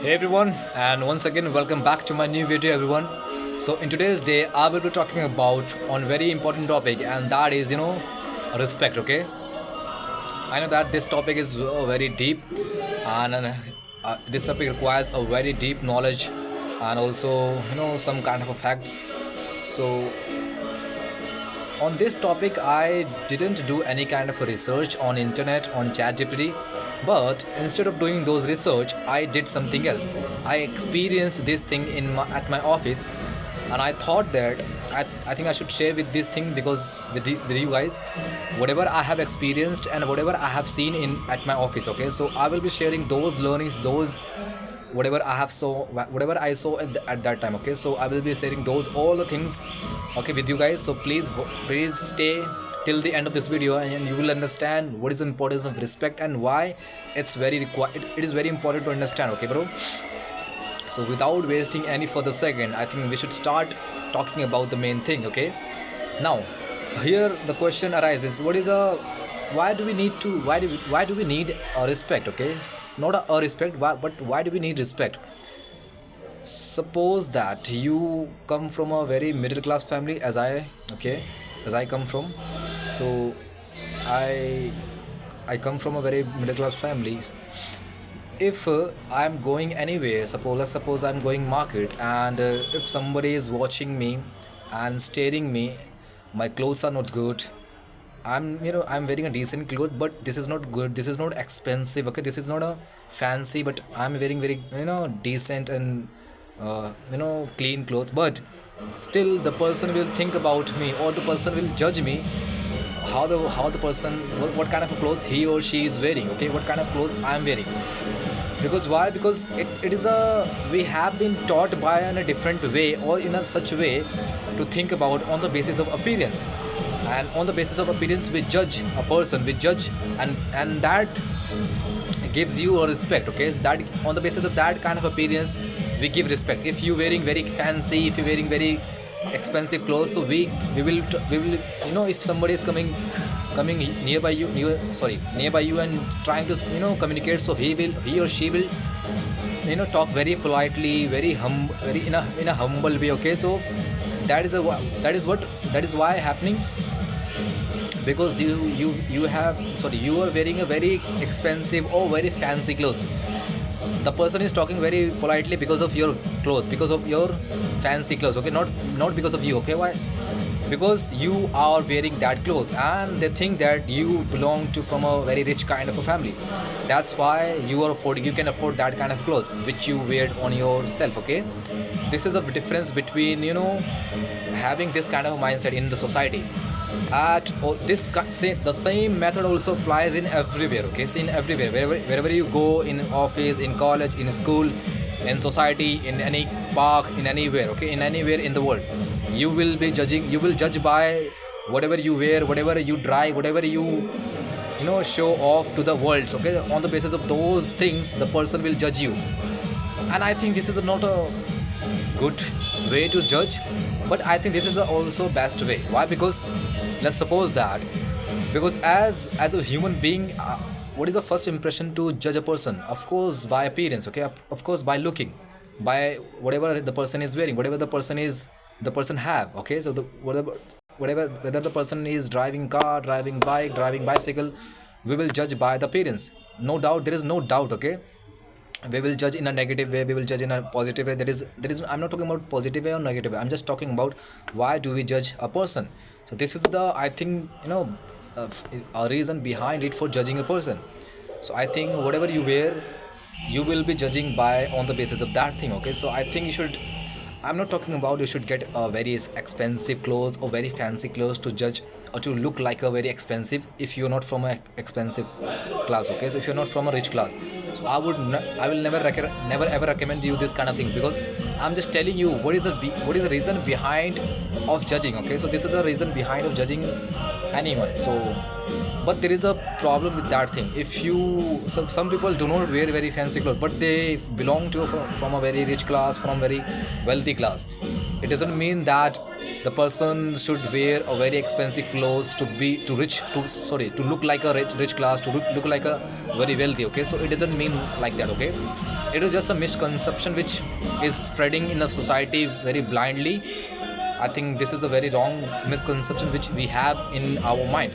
Hey everyone, and once again welcome back to my new video, everyone. So in today's day, I will be talking about on very important topic, and that is respect. Okay, I know that this topic is very deep, and this topic requires a very deep knowledge, and also some kind of a facts. So on this topic, I didn't do any kind of a research on internet on ChatGPT, but instead of doing those research, I did something else. I experienced this thing at my office, and I thought that I think I should share with this thing because with you guys, whatever I have experienced and whatever I have seen in at my office. Okay, so I will be sharing those learnings, those whatever I saw at that time. Okay, so I will be sharing those all the things, okay, with you guys. So please stay till the end of this video, and you will understand what is the importance of respect and why it is very important to understand. Okay, bro. So without wasting any further second, I think we should start talking about the main thing. Okay, now here the question arises: what is a why do we need to why do we need a respect? Okay, not a respect, but why do we need respect? Suppose that you come from a very middle class family, okay, as I come from. So I I come from a very middle class family. If I'm going anywhere, suppose I'm going market, and if somebody is watching me and staring me, my clothes are not good. I'm wearing a decent clothes, but this is not good, this is not expensive. Okay, this is not a fancy, but I'm wearing very decent and clean clothes. But still the person will think about me, or the person will judge me, how the person, what kind of clothes he or she is wearing. Okay, what kind of clothes I'm wearing. Because why? Because it is a we have been taught by in a different way, or in a such way, to think about on the basis of appearance. And on the basis of appearance we judge a person, we judge, and that gives you a respect. Okay, so that on the basis of that kind of appearance we give respect. If you wearing very fancy, if you wearing very expensive clothes, so we will if somebody is coming nearby you, nearby you, and trying to communicate, so he or she will talk very politely, very in a humble way. Okay, so that is what that is why happening, because you have, you are wearing a very expensive or very fancy clothes. The person is talking very politely because of your clothes, because of your fancy clothes. Okay, not because of you. Okay, why? Because you are wearing that clothes, and they think that you belong to from a very rich kind of a family. That's why you can afford that kind of clothes which you wear on yourself. Okay, this is a difference between having this kind of mindset in the society. At the same method also applies in everywhere. Okay, so in everywhere, wherever you go, in office, in college, in school, in society, in any park, in anywhere. Okay, in anywhere in the world, you will judge by whatever you wear, whatever you drive, whatever you show off to the world. Okay, on the basis of those things the person will judge you. And I think this is not a good way to judge, but I think this is also best way. Why? Because let's suppose that, because as a human being, what is the first impression to judge a person? Of course by appearance. Okay, of course by looking, by whatever the person is wearing, whatever the person have. Okay, so the whatever whether the person is driving car, driving bike, driving bicycle, we will judge by the appearance. No doubt, there is no doubt. Okay, we will judge in a negative way, we will judge in a positive way. There is I'm not talking about positive way or negative way, I'm just talking about why do we judge a person. So this is the, I think, uh, a reason behind it for judging a person. So I think whatever you wear, you will be judging by on the basis of that thing. Okay, so I think you should, I'm not talking about you should get a very expensive clothes or very fancy clothes to judge or to look like a very expensive if you're not from a expensive class. Okay, so if you're not from a rich class, so I will never ever recommend you this kind of things, because I'm just telling you what is the reason behind of judging. Okay, so this is the reason behind of judging anyone. So But there is a problem with that thing. If you some people do not wear very fancy clothes, but they belong to from a very rich class, from very wealthy class, it doesn't mean that the person should wear a very expensive clothes to be to rich to sorry to look like a rich class, to look like a very wealthy. Okay, so it doesn't mean like that. Okay, it is just a misconception which is spreading in the society very blindly. I think this is a very wrong misconception which we have in our mind.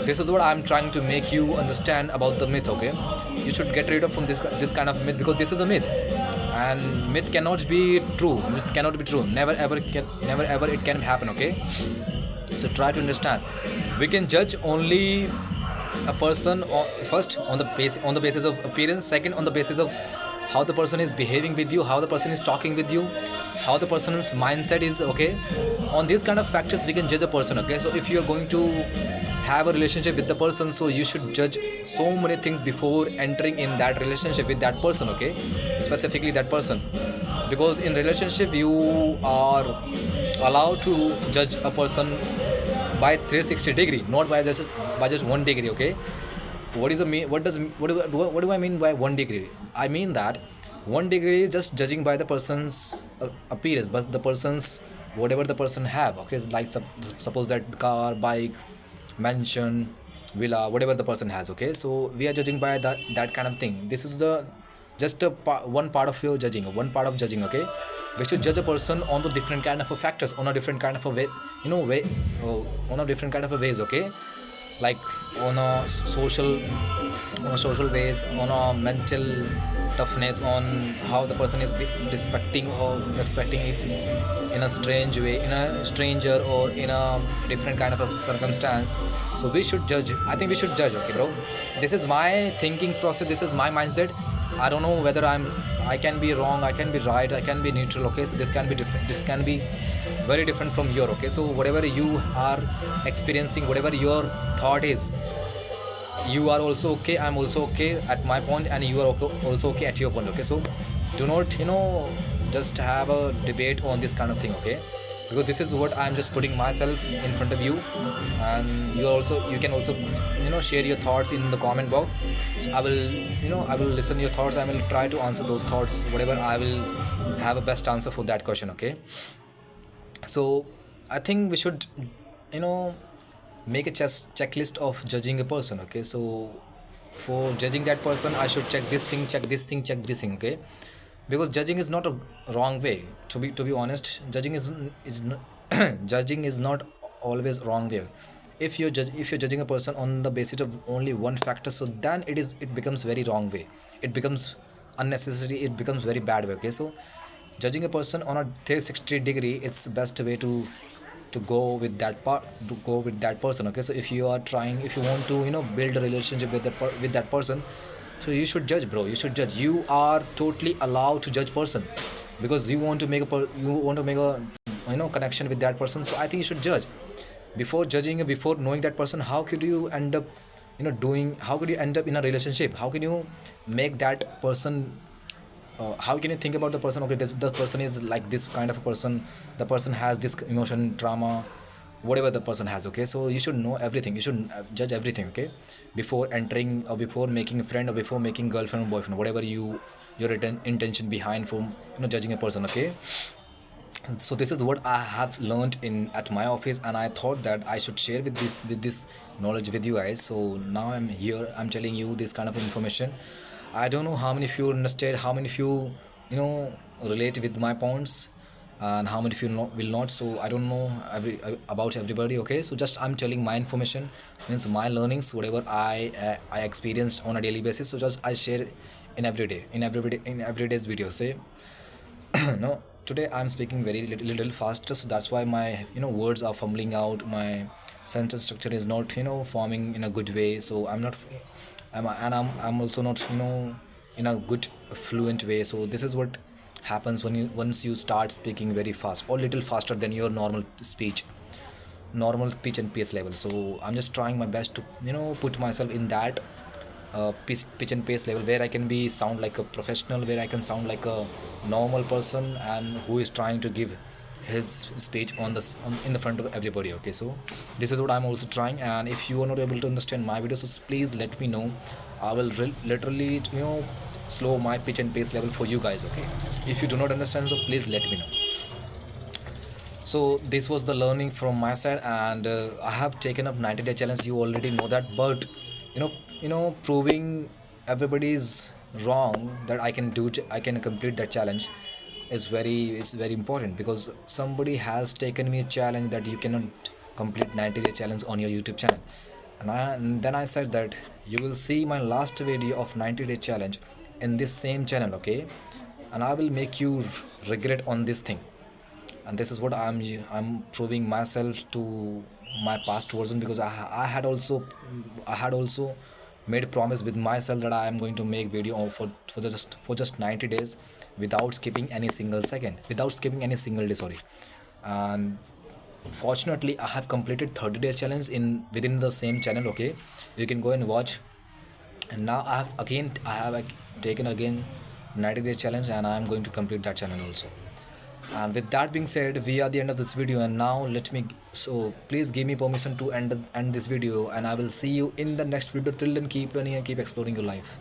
This is what I'm trying to make you understand about the myth. Okay, you should get rid of from this kind of myth, because this is a myth, and myth cannot be true. Myth cannot be true. Never ever it can happen. Okay, so try to understand. We can judge only a person first on the basis of appearance, second on the basis of how the person is behaving with you, how the person is talking with you, how the person's mindset is. Okay, on these kind of factors we can judge a person. Okay, so if you are going to have a relationship with the person, so you should judge so many things before entering in that relationship with that person. Okay, specifically that person, because in relationship you are allowed to judge a person by 360-degree, not by just 1 degree. Okay, what is a mean what do I mean by 1 degree? I mean that 1 degree is just judging by the person's appearance, but the person's whatever the person have. Okay, like suppose that car, bike, mansion, villa, whatever the person has. Okay, so we are judging by that kind of thing. This is the just one part of your judging, one part of judging. Okay, we should judge a person on the different kind of a factors, on a different kind of a way, on a different kind of a ways. Okay, like on a social ways, on a mental toughness, on how the person is respecting or respecting if in a strange way, in a stranger, or in a different kind of a circumstance. So we should judge. I think we should judge. Okay, bro, this is my thinking process, this is my mindset. I don't know whether I can be wrong, I can be right, I can be neutral. Okay, so this can be different, this can be very different from your. Okay, so whatever you are experiencing, whatever your thought is, you are also okay, I'm also okay at my point, and you are also okay at your point. Okay, so do not just have a debate on this kind of thing. Okay, because this is what I'm just putting myself in front of you, and you can also share your thoughts in the comment box. So I will listen your thoughts, I will try to answer those thoughts, whatever I will have a best answer for that question. Okay, so I think we should you know make a checklist of judging a person. Okay, so for judging that person I should check this thing, check this thing, check this thing. Okay, because judging is not a wrong way. To be honest, judging is not judging is not always wrong way. If you're judging a person on the basis of only one factor, so then it becomes very wrong way, it becomes unnecessary, it becomes very bad way. Okay, so judging a person on a 360-degree, it's the best way to go with that part, to go with that person. Okay, so if you want to build a relationship with that person, so you should judge, bro, you should judge. You are totally allowed to judge person, because you want to make a connection with that person. So I think you should judge before judging, before knowing that person. How could you end up how could you end up in a relationship? How can you make that person how can you think about the person? Okay, the person is like this kind of a person, the person has this emotion, trauma, whatever the person has. Okay, so you should know everything, you should judge everything. Okay, before entering or before making a friend or before making girlfriend or boyfriend, whatever your intention behind from judging a person. Okay, so this is what I have learned in at my office, and I thought that I should share with this knowledge with you guys. So now I'm here, I'm telling you this kind of information. I don't know how many of you understand, how many of you relate with my points, and how many of you will not. So I don't know about everybody. Okay, so just I'm telling my information, means my learnings, whatever I experienced on a daily basis. So just I share in everyday's video. Say no, today I'm speaking very little faster, so that's why my words are fumbling out, my sentence structure is not forming in a good way. So I'm also not in a good fluent way. So this is what happens once you start speaking very fast or little faster than your normal pitch and pace level. So I'm just trying my best to put myself in that pitch and pace level, where I can be sound like a professional, where I can sound like a normal person, and who is trying to give his speech in the front of everybody. Okay, so this is what I'm also trying, and if you are not able to understand my videos, so please let me know. I will literally slow my pitch and pace level for you guys. Okay, if you do not understand, so please let me know. So this was the learning from my side, and I have taken up 90-day challenge. You already know that, but proving everybody's wrong that I can complete that challenge is very important, because somebody has taken me a challenge that you cannot complete 90-day challenge on your YouTube channel, and then I said that you will see my last video of 90-day challenge in this same channel. Okay, and I will make you regret on this thing. And this is what I'm proving myself to my past version, because I had also made a promise with myself that I am going to make video for just 90 days without skipping any single second, without skipping any single day, sorry. And fortunately I have completed 30 days challenge in within the same channel. Okay, you can go and watch. And now I have taken again 90 days challenge, and I am going to complete that channel also. And with that being said, we are the end of this video, and now so please give me permission to end this video, and I will see you in the next video. Till then, keep learning and keep exploring your life.